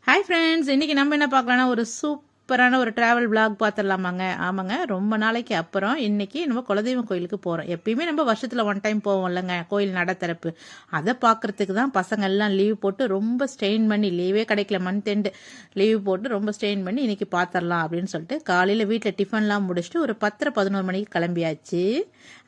Hi friends, இன்றைக்கி நம்ம என்ன பார்க்கலான்னா ஒரு சூப்பரான ஒரு ட்ராவல் விளாக் பார்த்துடலாமாங்க. ஆமாங்க, ரொம்ப நாளைக்கு அப்புறம் இன்றைக்கி நம்ம குலதெய்வம் கோயிலுக்கு போகிறோம். எப்பயுமே நம்ம வருஷத்தில் ஒன் டைம் போவோம் இல்லைங்க, கோயில் நட திறப்பு. அதை பார்க்குறதுக்கு தான் பசங்க எல்லாம் லீவ் போட்டு ரொம்ப ஸ்ட்ரெயின் பண்ணி, லீவே கிடைக்கல, மந்த் எண்டு லீவ் போட்டு ரொம்ப ஸ்ட்ரெயின் பண்ணி இன்றைக்கி பார்த்துடலாம் அப்படின்னு சொல்லிட்டு காலையில் வீட்டில் டிஃபன்லாம் முடிச்சுட்டு ஒரு 10-11 மணிக்கு கிளம்பியாச்சு.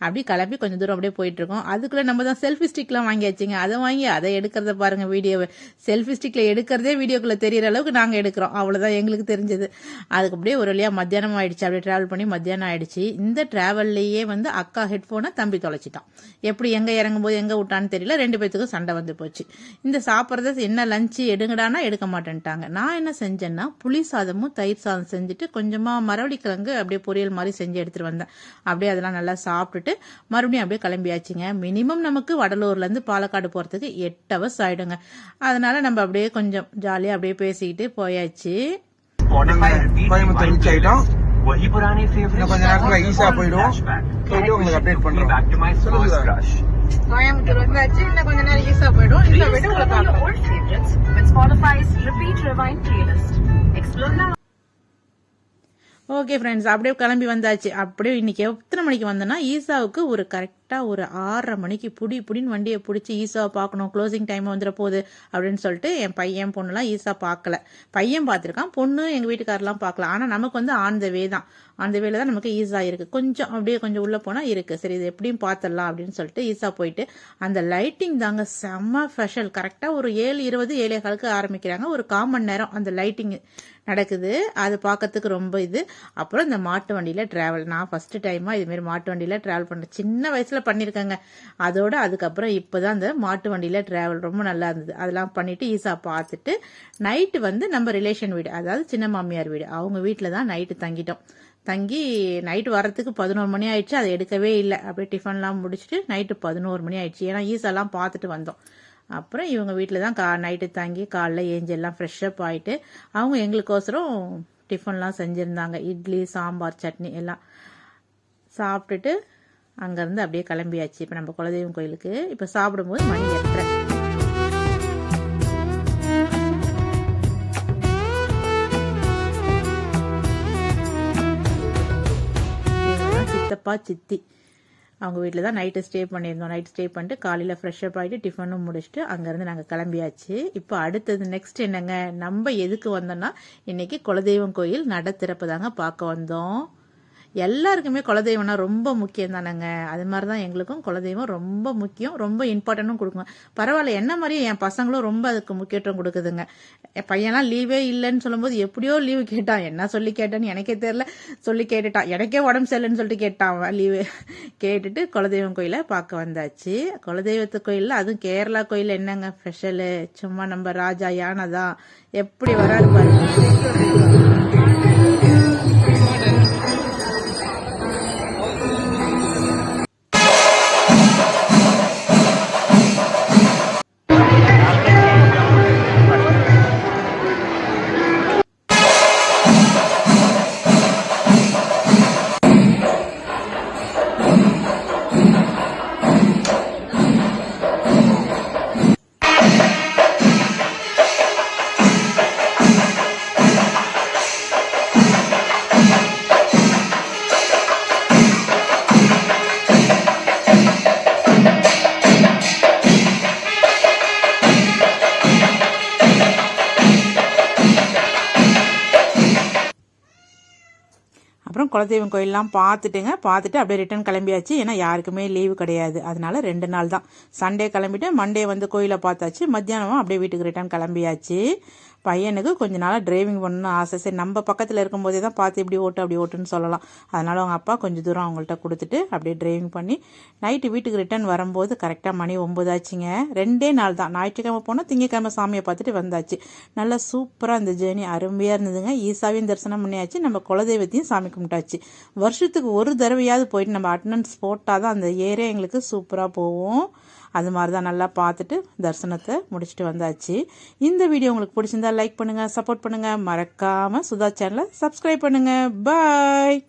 அப்படி கிளம்பி கொஞ்சம் தூரம் அப்படியே போயிட்டுருக்கோம். அதுக்குள்ளே நம்ம தான் செல்ஃபி ஸ்டிக்லாம் வாங்கியாச்சுங்க. அதை வாங்கி அதை எடுக்கிறத பாருங்கள், வீடியோவை செல்ஃபி ஸ்டிக்கில் எடுக்கிறதே வீடியோக்குள்ளே தெரிகிற அளவுக்கு நாங்கள் எடுக்கிறோம். அவ்வளோதான் எங்களுக்கு தெரிஞ்சது. அதுக்கு அப்படியே ஒரு வழியாக மத்தியானம் ஆயிடுச்சு. அப்படியே ட்ராவல் பண்ணி மத்தியானம் ஆயிடுச்சு. இந்த ட்ராவல்லையே வந்து அக்கா ஹெட்ஃபோனை தம்பி தொலைச்சிட்டான். எப்படி எங்கே இறங்கும்போது எங்கே விட்டான்னு தெரியல, 2 பேத்துக்கும் சண்டை வந்து போச்சு. இந்த சாப்பிட்றது என்ன லஞ்சு எடுங்கடானா எடுக்க மாட்டேன்ட்டாங்க. நான் என்ன செஞ்சேன்னா புளி சாதமும் தயிர் சாதம் செஞ்சுட்டு கொஞ்சமாக மரவள்ளிக்கிழங்கு அப்படியே பொரியல் மாதிரி செஞ்சு எடுத்துகிட்டு வந்தேன். அப்படியே அதெல்லாம் நல்லா சாப்பிட்டுட்டு மறுபடியும் அப்படியே கிளம்பியாச்சுங்க. மினிமம் நமக்கு வடலூர்லேருந்து பாலக்காடு போகிறதுக்கு 8 hours ஆயிடுங்க. அதனால நம்ம அப்படியே கொஞ்சம் ஜாலியாக அப்படியே பேசிக்கிட்டு போயாச்சு. கோயம்புத்தூர் ரீச் ஆயிட்டோம். கொஞ்ச நேரத்துல ஈஸா போயிடும். போயிட்டு உங்களுக்கு அப்டேட் பண்றோம். கோயம்புத்தூர் வந்தாச்சு. இன்னும் கொஞ்ச நேரம் ஈஸா போயிடும். ஈஸா போயிட்டு உங்களை பார்ப்போம். ஓகே ஃப்ரெண்ட்ஸ், அப்படியே கிளம்பி வந்தாச்சு. அப்படியே இன்னைக்கு எத்தனை மணிக்கு வந்தோன்னா ஈசாவுக்கு ஒரு கரெக்டாக ஒரு 6:30 மணிக்கு புடின்னு வண்டியை பிடிச்சி ஈசாவை பார்க்கணும், க்ளோசிங் டைம் வந்துட போகுது அப்படின்னு சொல்லிட்டு என் பையன் பொண்ணுலாம் ஈசா பார்க்கல. பையன் பார்த்துருக்கான், பொண்ணு எங்கள் வீட்டுக்காரெலாம் பார்க்கலாம். ஆனால் நமக்கு வந்து ஆன் த வே தான், அந்த வேல தான் நமக்கு ஈஸா இருக்குது. கொஞ்சம் அப்படியே கொஞ்சம் உள்ளே போனால் இருக்குது. சரி, இது எப்படியும் பார்த்துடலாம் அப்படின்னு சொல்லிட்டு ஈஸா போயிட்டு அந்த லைட்டிங் தாங்க செம்ம ஸ்பெஷல். கரெக்டாக ஒரு 7:20 7:15 ஆரம்பிக்கிறாங்க. ஒரு 1/4 மணி நேரம் அந்த லைட்டிங் நடக்குது. அது பார்க்கறதுக்கு ரொம்ப இது. அப்புறம் இந்த மாட்டு வண்டியில் ட்ராவல், நான் ஃபஸ்ட்டு டைமாக இதுமாரி மாட்டு வண்டியில் ட்ராவல் பண்ணுறேன். சின்ன வயசில் பண்ணியிருக்கேங்க. அதோட அதுக்கப்புறம் இப்போ தான் அந்த மாட்டு வண்டியில் ட்ராவல் ரொம்ப நல்லா இருந்தது. அதெல்லாம் பண்ணிவிட்டு ஈஸா பார்த்துட்டு நைட்டு வந்து நம்ம ரிலேஷன் வீடு, அதாவது சின்ன மாமியார் வீடு, அவங்க வீட்டில் தான் நைட்டு தங்கிட்டோம். தங்கி நைட்டு வரத்துக்கு 11 மணி ஆயிடுச்சு. அதை எடுக்கவே இல்லை. அப்படியே டிஃபன்லாம் முடிச்சுட்டு நைட்டு 11 மணி ஆயிடுச்சு. ஏன்னா ஈஸாலாம் பார்த்துட்டு வந்தோம். அப்புறம் இவங்க வீட்டில் தான் நைட்டு தங்கி காலைல ஏஞ்செல்லாம் ஃப்ரெஷ்ஷப் ஆகிட்டு அவங்க எங்களுக்கோசரம் டிஃபன்லாம் செஞ்சுருந்தாங்க. இட்லி, சாம்பார், சட்னி எல்லாம் சாப்பிட்டுட்டு அங்கேருந்து அப்படியே கிளம்பியாச்சு. இப்போ நம்ம குலதெய்வம் கோயிலுக்கு. இப்போ சாப்பிடும்போது மணி 8:30. சித்தப்பா சித்தி அவங்க வீட்டில் தான் நைட்டு ஸ்டே பண்ணியிருந்தோம். நைட் ஸ்டே பண்ணிட்டு காலையில் ஃப்ரெஷ்ஷப் ஆகிட்டு டிஃபனும் முடிச்சுட்டு அங்கேருந்து நாங்கள் கிளம்பியாச்சு. இப்போ அடுத்தது நெக்ஸ்ட் என்னங்க, நம்ம எதுக்கு வந்தோம்னா இன்றைக்கி குலதெய்வம் கோயில் நட திறப்பு தாங்க பார்க்க வந்தோம். எல்லாருக்குமே குலதெய்வம்னா ரொம்ப முக்கியம் தானேங்க. அது மாதிரி தான் எங்களுக்கும் குலதெய்வம் ரொம்ப முக்கியம், ரொம்ப இம்பார்ட்டன்ட்டும் கொடுக்குங்க. பரவாயில்ல, என்ன மாதிரியே என் பசங்களும் ரொம்ப அதுக்கு முக்கியத்துவம் கொடுக்குதுங்க. என் பையன்லாம் லீவே இல்லைன்னு சொல்லும்போது எப்படியோ லீவு கேட்டான். என்ன சொல்லி கேட்டான்னு எனக்கே தெரியல, சொல்லி கேட்டுட்டான். எனக்கே உடம்பு சரியில்லைன்னு சொல்லிட்டு கேட்டான் லீவு. கேட்டுட்டு குலதெய்வம் கோயிலை பார்க்க வந்தாச்சு. குலதெய்வத்து கோயிலில் அதுவும் கேரளா கோயில் என்னங்க ஸ்பெஷலு, சும்மா நம்ம ராஜா யானை தான் எப்படி வராது பாருங்க. அப்புறம் குலதெய்வம் கோயிலெலாம் பார்த்துட்டு அப்படியே ரிட்டன் கிளம்பியாச்சு. ஏன்னா யாருக்குமே லீவு கிடையாது. அதனால 2 நாள் தான். சண்டே கிளம்பிட்டு மண்டே வந்து கோயிலை பார்த்தாச்சு. மத்தியானம் அப்படியே வீட்டுக்கு ரிட்டன் கிளம்பியாச்சு. பையனுக்கு கொஞ்ச நாளாக டிரைவிங் பண்ணணும்னு ஆசை. சரி, நம்ம பக்கத்தில் இருக்கும்போதே தான் பார்த்து இப்படி ஓட்டு அப்படி ஓட்டுன்னு சொல்லலாம். அதனால் அவங்க அப்பா கொஞ்சம் தூரம் அவங்கள்ட்ட கொடுத்துட்டு அப்படியே டிரைவிங் பண்ணி நைட்டு வீட்டுக்கு ரிட்டன் வரும்போது கரெக்டாக மணி 9 ஆச்சுங்க. 2 நாள் தான். ஞாயிற்றுக்கிழமை போனால் திங்கக்கிழமை சாமியை பார்த்துட்டு வந்தாச்சு. நல்லா சூப்பராக இந்த ஜேர்னி அருமையாக இருந்ததுங்க. ஈசாவையும் தரிசனம் பண்ணியாச்சு, நம்ம குலதெய்வத்தையும் சாமி கும்பிட்டாச்சு. வருஷத்துக்கு ஒரு தடவையாவது போயிட்டு நம்ம அட்டண்டன்ஸ் போட்டால் தான் அந்த ஏரியா எங்களுக்கு சூப்பராக போகும். அது மாதிரி தான் நல்லா பார்த்துட்டு தரிசனத்தை முடிச்சுட்டு வந்தாச்சு. இந்த வீடியோ உங்களுக்கு பிடிச்சிருந்தா லைக் பண்ணுங்கள், சப்போர்ட் பண்ணுங்கள். மறக்காமல் சுதா சேனலை சப்ஸ்கிரைப் பண்ணுங்கள். பாய்.